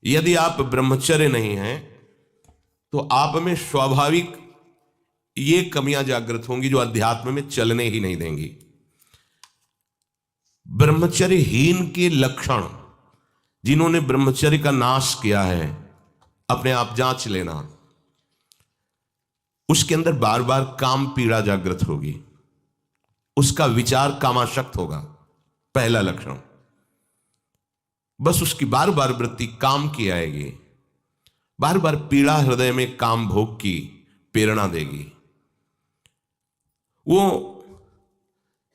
यदि आप ब्रह्मचर्य नहीं हैं तो आप में स्वाभाविक ये कमियां जागृत होंगी जो अध्यात्म में चलने ही नहीं देंगी। ब्रह्मचर्यहीन के लक्षण, जिन्होंने ब्रह्मचर्य का नाश किया है, अपने आप जांच लेना। उसके अंदर बार बार काम पीड़ा जागृत होगी, उसका विचार कामाशक्त होगा, पहला लक्षण। बस उसकी बार बार वृत्ति काम की आएगी, बार बार पीड़ा हृदय में काम भोग की प्रेरणा देगी। वो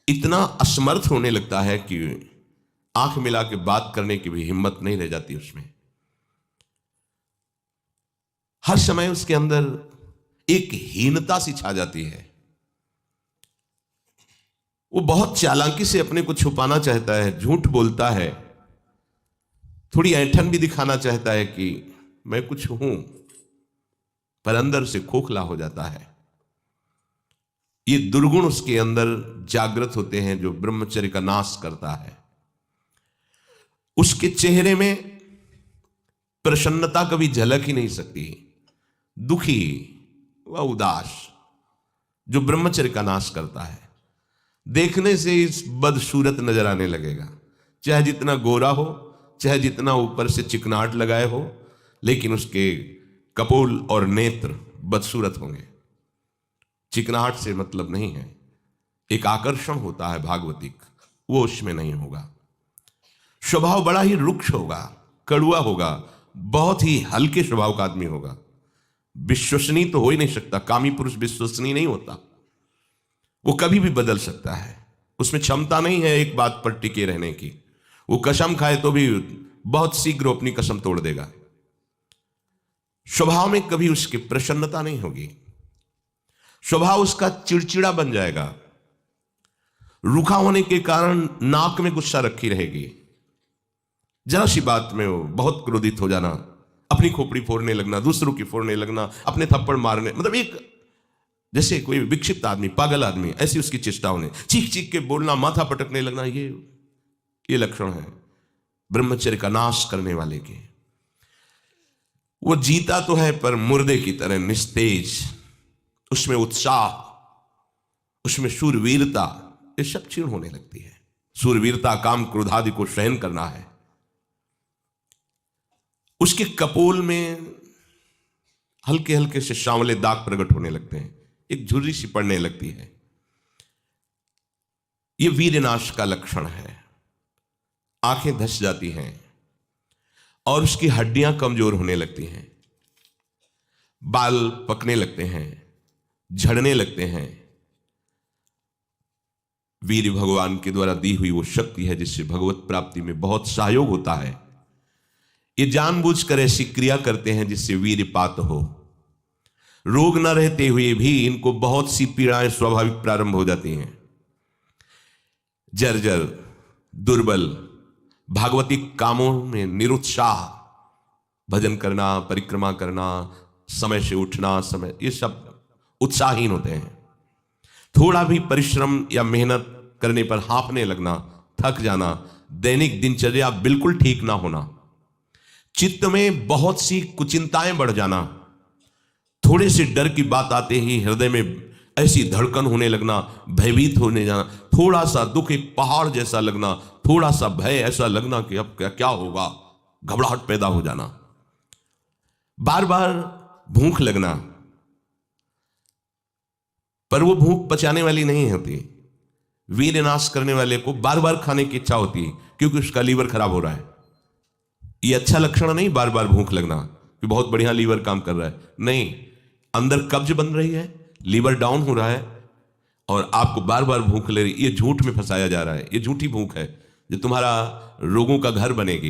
इतना असमर्थ होने लगता है कि आंख मिला के बात करने की भी हिम्मत नहीं रह जाती उसमें। हर समय उसके अंदर एक हीनता सी छा जाती है। वो बहुत चालाकी से अपने को छुपाना चाहता है, झूठ बोलता है, थोड़ी ऐंठन भी दिखाना चाहता है कि मैं कुछ हूं, पर अंदर से खोखला हो जाता है। ये दुर्गुण उसके अंदर जागृत होते हैं जो ब्रह्मचर्य का नाश करता है। उसके चेहरे में प्रसन्नता कभी झलक ही नहीं सकती, दुखी व उदास, जो ब्रह्मचर्य का नाश करता है। देखने से इस बदसूरत नजर आने लगेगा, चाहे जितना गोरा हो, चाहे जितना ऊपर से चिकनाट लगाए हो, लेकिन उसके कपोल और नेत्र बदसूरत होंगे। चिकनाहट से मतलब नहीं है, एक आकर्षण होता है भागवतिक, वो उसमें नहीं होगा। स्वभाव बड़ा ही रुक्ष होगा, कड़ुआ होगा, बहुत ही हल्के स्वभाव का आदमी होगा। विश्वसनीय तो हो ही नहीं सकता, कामी पुरुष विश्वसनीय नहीं होता, वो कभी भी बदल सकता है। उसमें क्षमता नहीं है एक बात पर टिके रहने की। वो कसम खाए तो भी बहुत शीघ्र अपनी कसम तोड़ देगा। स्वभाव में कभी उसकी प्रसन्नता नहीं होगी, स्वभाव उसका चिड़चिड़ा बन जाएगा। रूखा होने के कारण नाक में गुस्सा रखी रहेगी, जरा सी बात में वो बहुत क्रोधित हो जाना, अपनी खोपड़ी फोड़ने लगना, दूसरों की फोड़ने लगना, अपने थप्पड़ मारने, मतलब एक जैसे कोई विक्षिप्त आदमी, पागल आदमी, ऐसी उसकी चेष्टा होने, चीख चीख के बोलना, माथा पटकने लगना, ये लक्षण है ब्रह्मचर्य का नाश करने वाले के। वो जीता तो है पर मुर्दे की तरह निस्तेज, उसमें उत्साह, उसमें शूरवीरता, ये सब क्षीण होने लगती है। शूरवीरता काम क्रोध आदि को सहन करना है। उसके कपोल में हल्के हल्के से सांवले दाग प्रकट होने लगते हैं, एक झुर्री सी पड़ने लगती है। यह वीरनाश का लक्षण है। आंखें धस जाती हैं और उसकी हड्डियां कमजोर होने लगती हैं, बाल पकने लगते हैं, झड़ने लगते हैं। वीर भगवान के द्वारा दी हुई वो शक्ति है जिससे भगवत प्राप्ति में बहुत सहयोग होता है। ये जानबूझकर ऐसी क्रिया करते हैं जिससे वीरपात हो। रोग न रहते हुए भी इनको बहुत सी पीड़ाएं स्वाभाविक प्रारंभ हो जाती हैं। जर्जर, दुर्बल, भागवतिक कामों में निरुत्साह, भजन करना, परिक्रमा करना, समय से उठना, समय, ये सब उत्साहहीन होते हैं। थोड़ा भी परिश्रम या मेहनत करने पर हांफने लगना, थक जाना, दैनिक दिनचर्या बिल्कुल ठीक ना होना, चित्त में बहुत सी कुचिंताएं बढ़ जाना, थोड़े से डर की बात आते ही हृदय में ऐसी धड़कन होने लगना, भयभीत होने जाना, थोड़ा सा दुख एक पहाड़ जैसा लगना, थोड़ा सा भय ऐसा लगना कि अब क्या क्या होगा, घबराहट पैदा हो जाना, बार बार भूख लगना, पर वो भूख पचाने वाली नहीं होती। वीरनाश करने वाले को बार बार खाने की इच्छा होती है क्योंकि उसका लीवर खराब हो रहा है। ये अच्छा लक्षण नहीं बार बार भूख लगना कि बहुत बढ़िया लीवर काम कर रहा है, नहीं, अंदर कब्ज बन रही है, लीवर डाउन हो रहा है और आपको बार बार भूख ले रही। ये झूठ में फंसाया जा रहा है, ये झूठी भूख है जो तुम्हारा रोगों का घर बनेगी।